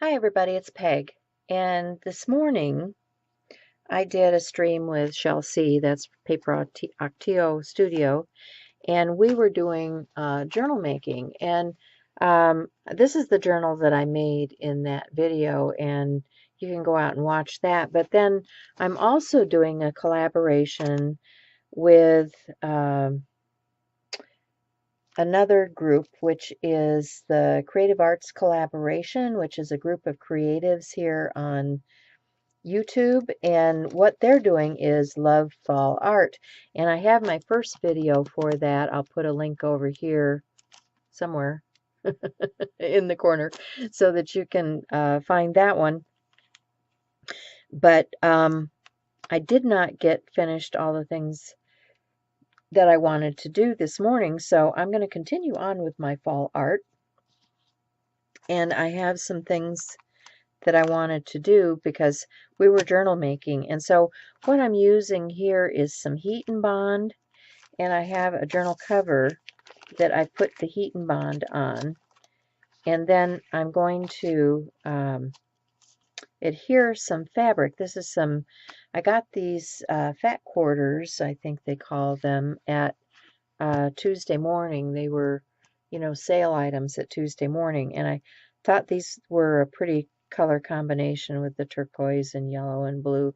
Hi everybody, it's Peg. And this morning I did a stream with Shell C, that's Paper Octio Studio, and we were doing journal making. And this is the journal that I made in that video, and you can go out and watch that. But then I'm also doing a collaboration with another group, which is the Creative Arts Collaboration, which is a group of creatives here on YouTube, and what they're doing is Love Fall Art. And I have my first video for that. I'll put a link over here somewhere in the corner so that you can find that one. But I did not get finished all the things that I wanted to do this morning, so I'm going to continue on with my fall art. And I have some things that I wanted to do because we were journal making. And so what I'm using here is some heat and bond, and I have a journal cover that I put the heat and bond on. And then I'm going to adhere some fabric. This is some, I got these fat quarters, I think they call them, at Tuesday morning. They were, sale items at Tuesday morning. And I thought these were a pretty color combination with the turquoise and yellow and blue.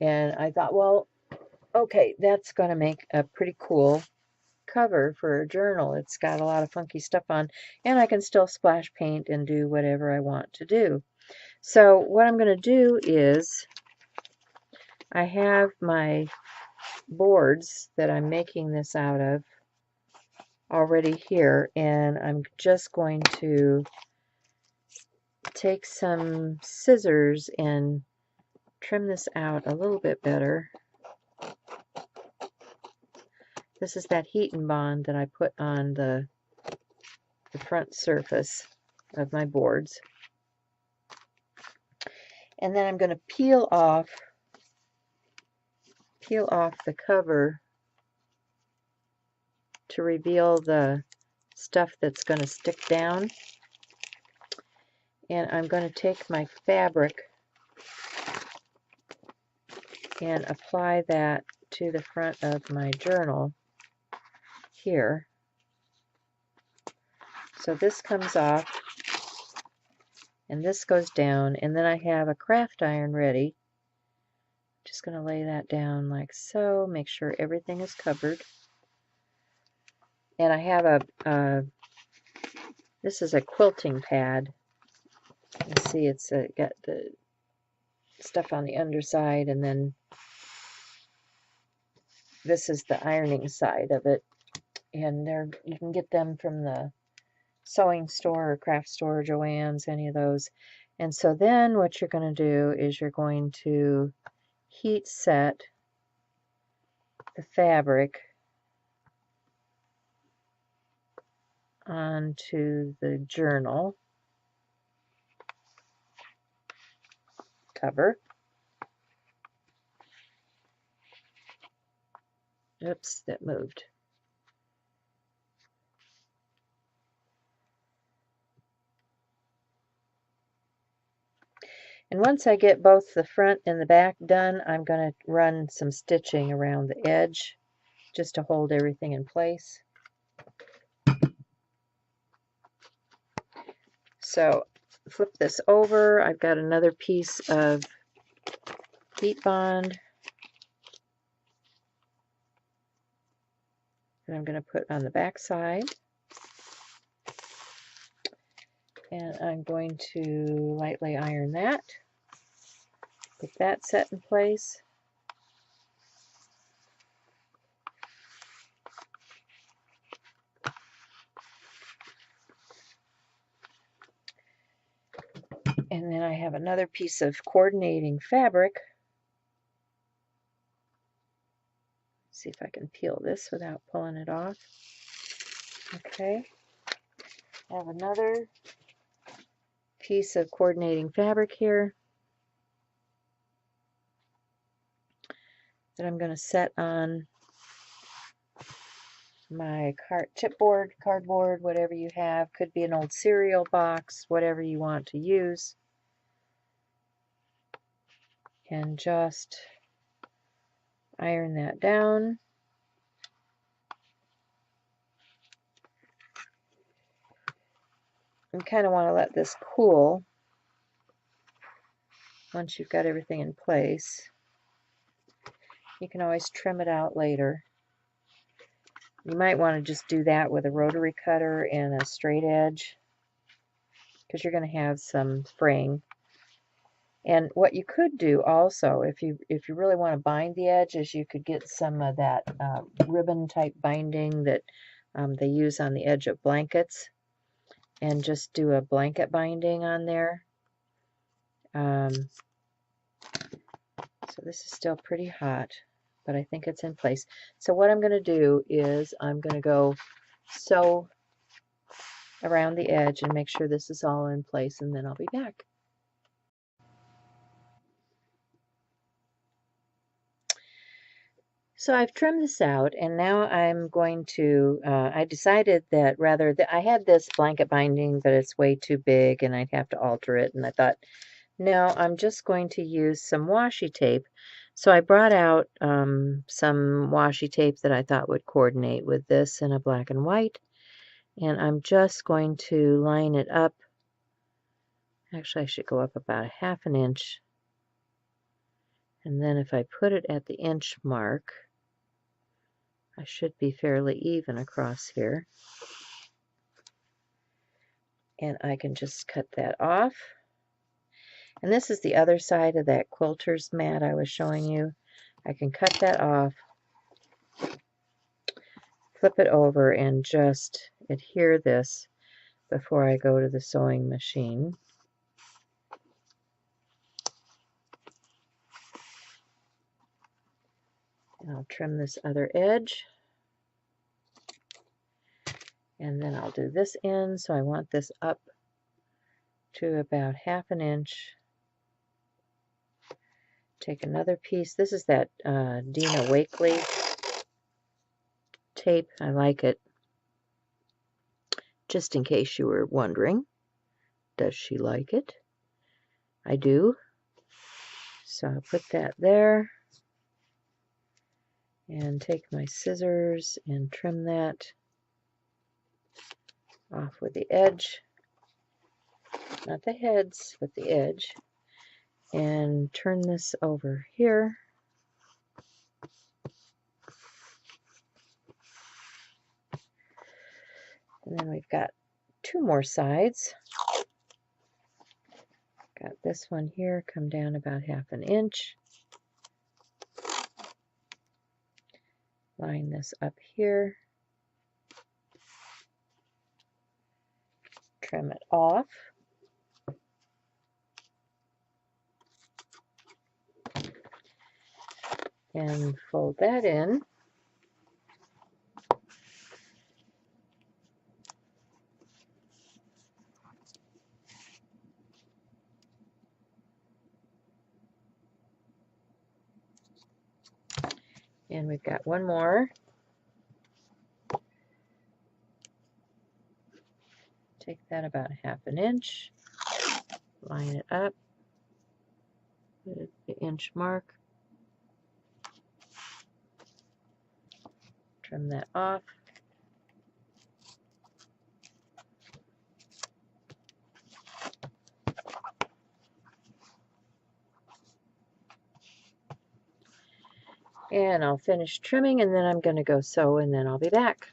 And I thought, well, okay, that's going to make a pretty cool cover for a journal. It's got a lot of funky stuff on, and I can still splash paint and do whatever I want to do. So what I'm going to do is I have my boards that I'm making this out of already here, and I'm just going to take some scissors and trim this out a little bit better. This is that heat and bond that I put on the front surface of my boards. And then I'm going to peel off the cover to reveal the stuff that's going to stick down. And I'm going to take my fabric and apply that to the front of my journal here. So this comes off, and this goes down, and then I have a craft iron ready. Just going to lay that down like so, make sure everything is covered. And I have this is a quilting pad. You see it's got the stuff on the underside, and then this is the ironing side of it. And you can get them from the sewing store or craft store, Joann's, any of those. And so then what you're going to do is you're going to heat set the fabric onto the journal cover. Oops, that moved. And once I get both the front and the back done, I'm going to run some stitching around the edge just to hold everything in place. So flip this over. I've got another piece of heat bond that I'm going to put on the back side. And I'm going to lightly iron that. Get that set in place. And then I have another piece of coordinating fabric. See if I can peel this without pulling it off. Okay. I have another piece of coordinating fabric here that I'm going to set on my chipboard, cardboard, whatever you have. Could be an old cereal box, whatever you want to use. and just iron that down. You kind of want to let this cool once you've got everything in place. You can always trim it out later. You might want to just do that with a rotary cutter and a straight edge, because you're going to have some fraying. And what you could do also, if you really want to bind the edges, you could get some of that ribbon type binding that they use on the edge of blankets, and just do a blanket binding on there. So this is still pretty hot, but I think it's in place. So what I'm going to do is I'm going to go sew around the edge and make sure this is all in place, and then I'll be back. So I've trimmed this out, and now I'm going to, I decided that I had this blanket binding, but it's way too big and I'd have to alter it, and I thought, no, I'm just going to use some washi tape. So I brought out some washi tape that I thought would coordinate with this in a black and white, and I'm just going to line it up. Actually, I should go up about a ½ an inch, and then if I put it at the inch mark, I should be fairly even across here. And I can just cut that off. And this is the other side of that quilter's mat I was showing you. I can cut that off, flip it over, and just adhere this before I go to the sewing machine. And I'll trim this other edge. And then I'll do this end, so I want this up to about ½ an inch. Take another piece. This is that Dina Wakley tape. I like it. Just in case you were wondering, does she like it? I do. So I'll put that there and take my scissors and trim that off with the edge, not the heads, but the edge, and turn this over here. And then we've got 2 more sides. Got this one here, come down about ½ an inch. Line this up here. Trim it off. And fold that in. And we've got one more. Take that about ½ an inch. Line it up with the inch mark. Trim that off. And I'll finish trimming, and then I'm going to go sew, and then I'll be back.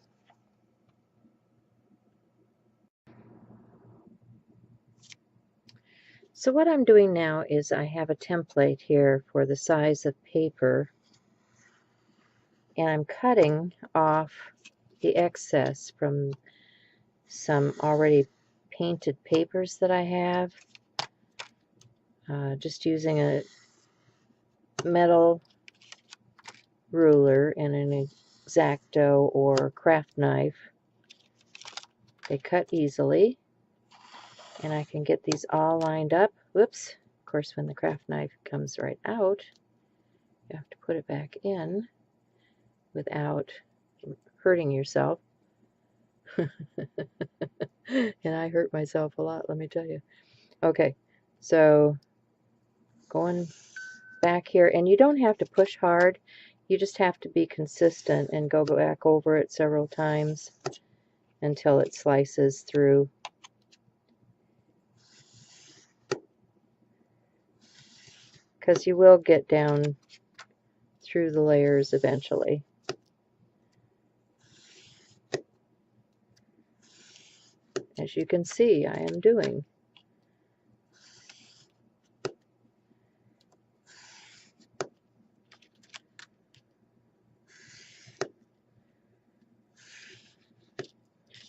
So what I'm doing now is I have a template here for the size of paper, and I'm cutting off the excess from some already painted papers that I have, just using a metal ruler and an X-Acto or craft knife. They cut easily, and I can get these all lined up. Whoops, of course when the craft knife comes right out, you have to put it back in without hurting yourself. And I hurt myself a lot, let me tell you. Okay, so going back here, and you don't have to push hard. You just have to be consistent and go back over it several times until it slices through. Because you will get down through the layers eventually. As you can see, I am doing.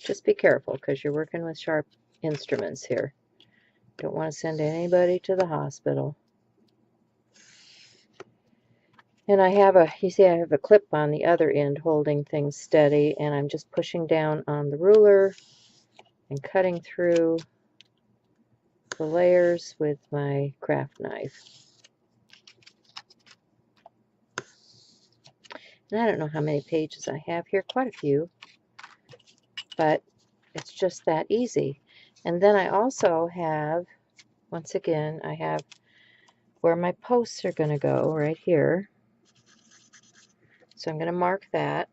Just be careful because you're working with sharp instruments here. Don't want to send anybody to the hospital. And I have a, you see I have a clip on the other end holding things steady, and I'm just pushing down on the ruler and cutting through the layers with my craft knife. And I don't know how many pages I have here, quite a few, but it's just that easy. And then I also have, once again, I have where my posts are going to go right here. So I'm going to mark that.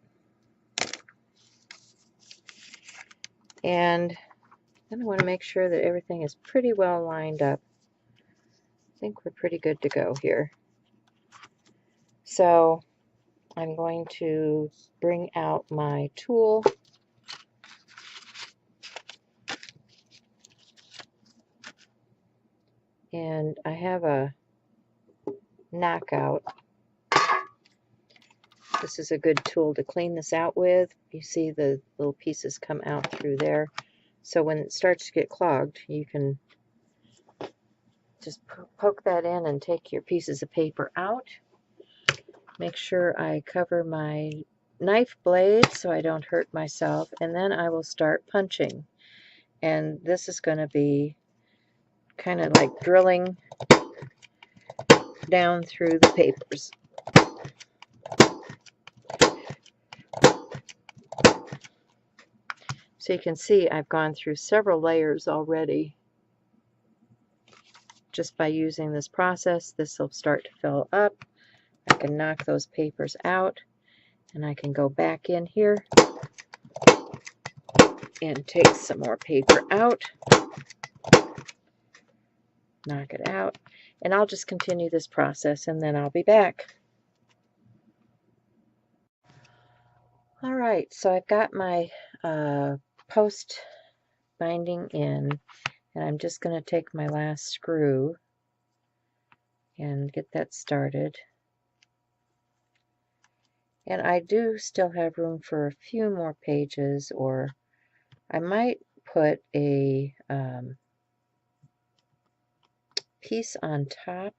And then I want to make sure that everything is pretty well lined up. I think we're pretty good to go here. So I'm going to bring out my tool. And I have a knockout. This is a good tool to clean this out with. You see the little pieces come out through there. So when it starts to get clogged, you can just poke that in and take your pieces of paper out. Make sure I cover my knife blade so I don't hurt myself. And then I will start punching. And this is going to be kind of like drilling down through the papers. So you can see I've gone through several layers already. Just by using this process, this will start to fill up. I can knock those papers out, and I can go back in here and take some more paper out. Knock it out. And I'll just continue this process, and then I'll be back. All right, so I've got my post binding in, and I'm just going to take my last screw and get that started. And I do still have room for a few more pages, or I might put a piece on top.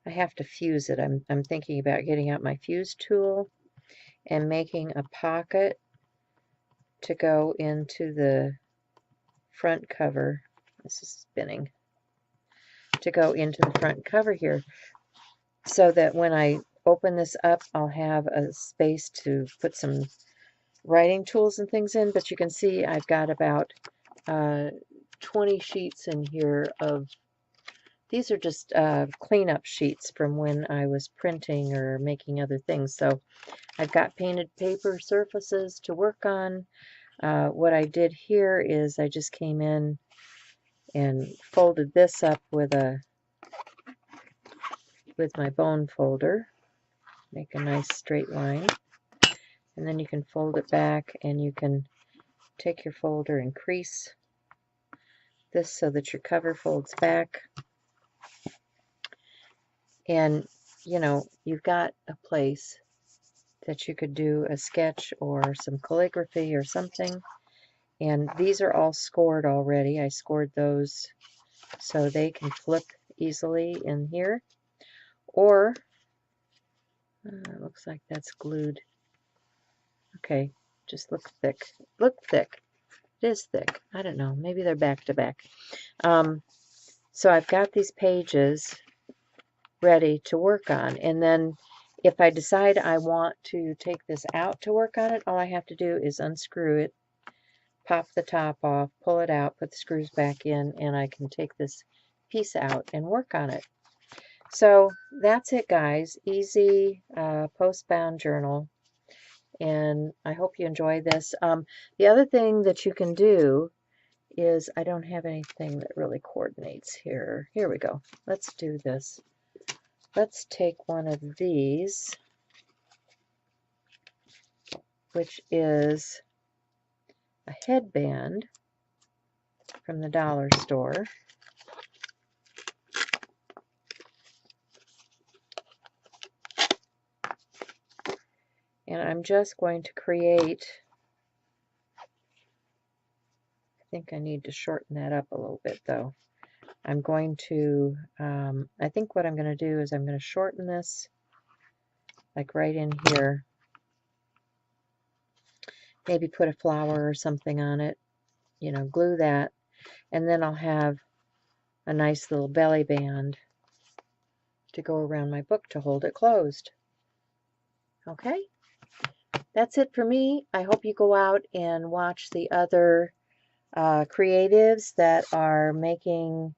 I have to fuse it. I'm thinking about getting out my fuse tool and making a pocket to go into the front cover. This is spinning. To go into the front cover here, so that when I open this up, I'll have a space to put some writing tools and things in. But you can see I've got about 20 sheets in here of, these are just cleanup sheets from when I was printing or making other things. So I've got painted paper surfaces to work on. What I did here is I just came in and folded this up with my bone folder. Make a nice straight line. And then you can fold it back, and you can take your folder and crease this so that your cover folds back. And, you know, you've got a place that you could do a sketch or some calligraphy or something. And these are all scored already. I scored those so they can flip easily in here. Or, it looks like that's glued. Okay, just look thick. Look thick. It is thick. I don't know. Maybe they're back to back. So I've got these pages ready to work on. And then if I decide I want to take this out to work on it, all I have to do is unscrew it, pop the top off, pull it out, put the screws back in, and I can take this piece out and work on it. So that's it, guys. Easy post-bound journal. And I hope you enjoy this. The other thing that you can do is, I don't have anything that really coordinates here. Here we go. Let's do this. Let's take one of these, which is a headband from the dollar store. And I'm just going to create, I think I need to shorten that up a little bit though. I'm going to, I think what I'm going to do is I'm going to shorten this like right in here. Maybe put a flower or something on it, you know, glue that. And then I'll have a nice little belly band to go around my book to hold it closed. Okay, that's it for me. I hope you go out and watch the other creatives that are making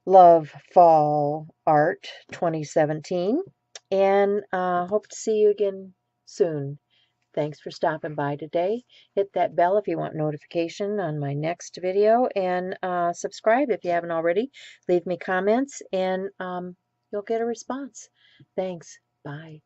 Love Fall Art 2017, and hope to see you again soon. Thanks for stopping by today. Hit that bell if you want notification on my next video, and subscribe if you haven't already. Leave me comments, and you'll get a response. Thanks. Bye.